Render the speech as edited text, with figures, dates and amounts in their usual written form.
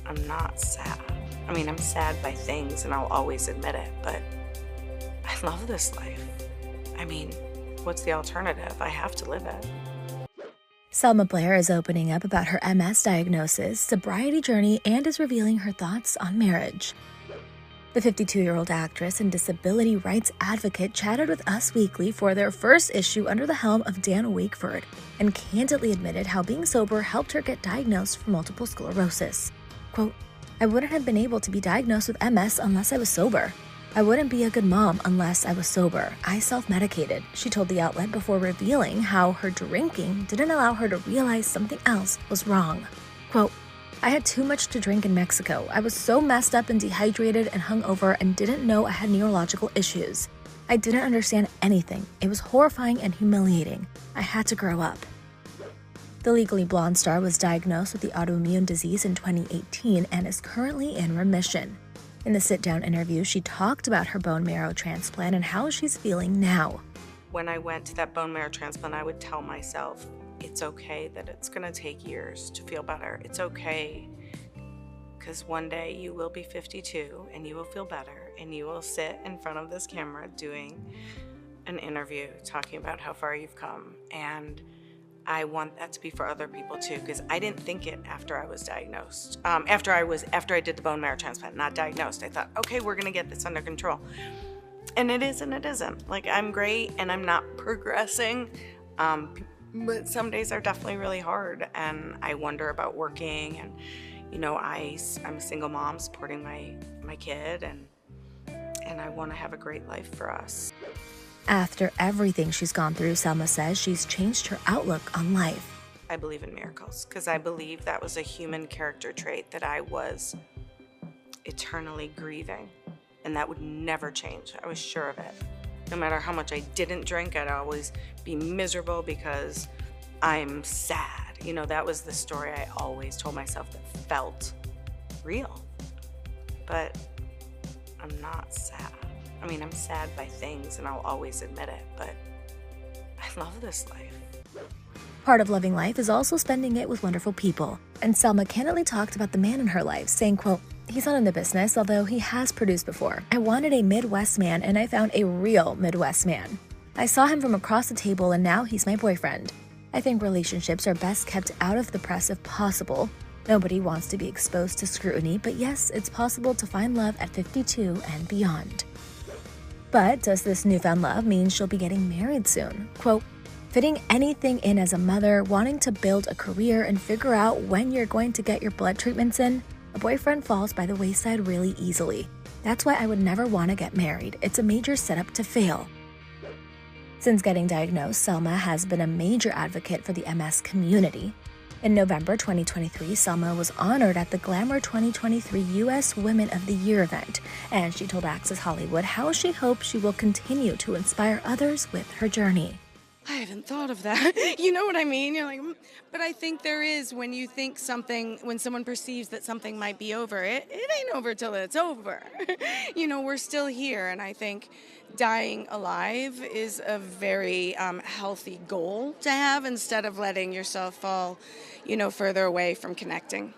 I'm not sad. I mean, I'm sad by things and I'll always admit it, but I love this life. I mean, what's the alternative? I have to live it. Selma Blair is opening up about her MS diagnosis, sobriety journey, and is revealing her thoughts on marriage. The 52-year-old actress and disability rights advocate chatted with Us Weekly for their first issue under the helm of Dan Wakeford and candidly admitted how being sober helped her get diagnosed for multiple sclerosis. Quote, "I wouldn't have been able to be diagnosed with MS unless I was sober. I wouldn't be a good mom unless I was sober. I self-medicated," she told the outlet before revealing how her drinking didn't allow her to realize something else was wrong. Quote, "I had too much to drink in Mexico. I was so messed up and dehydrated and hungover and didn't know I had neurological issues. I didn't understand anything. It was horrifying and humiliating. I had to grow up." The Legally Blonde star was diagnosed with the autoimmune disease in 2018 and is currently in remission. In the sit-down interview, she talked about her bone marrow transplant and how she's feeling now. When I went to that bone marrow transplant, I would tell myself, it's okay that it's gonna take years to feel better. It's okay, because one day you will be 52 and you will feel better and you will sit in front of this camera doing an interview talking about how far you've come. And I want that to be for other people too, because I didn't think it after I was diagnosed. After I did the bone marrow transplant, not diagnosed, I thought, okay, we're gonna get this under control. And it is and it isn't. Like, I'm great and I'm not progressing, but some days are definitely really hard, and I wonder about working, and I'm a single mom supporting my kid, and I want to have a great life for us. After everything she's gone through, Selma says she's changed her outlook on life. I believe in miracles because I believe that was a human character trait that I was eternally grieving, and that would never change. I was sure of it. No matter how much I didn't drink, I'd always be miserable because I'm sad. That was the story I always told myself that felt real. But I'm not sad. I mean, I'm sad by things and I'll always admit it, but I love this life. Part of loving life is also spending it with wonderful people. And Selma candidly talked about the man in her life, saying, quote, "He's not in the business, although he has produced before. I wanted a Midwest man and I found a real Midwest man. I saw him from across the table and now he's my boyfriend. I think relationships are best kept out of the press if possible. Nobody wants to be exposed to scrutiny, but yes, it's possible to find love at 52 and beyond." But does this newfound love mean she'll be getting married soon? Quote, "Fitting anything in as a mother, wanting to build a career and figure out when you're going to get your blood treatments in, a boyfriend falls by the wayside really easily. That's why I would never want to get married. It's a major setup to fail." Since getting diagnosed, Selma has been a major advocate for the MS community. In November 2023, Selma was honored at the Glamour 2023 U.S. Women of the Year event, and she told Access Hollywood how she hopes she will continue to inspire others with her journey. I haven't thought of that. You know what I mean? You're like, but I think there is, when you think something, when someone perceives that something might be over, it ain't over till it's over. We're still here, and I think dying alive is a very healthy goal to have, instead of letting yourself fall, further away from connecting.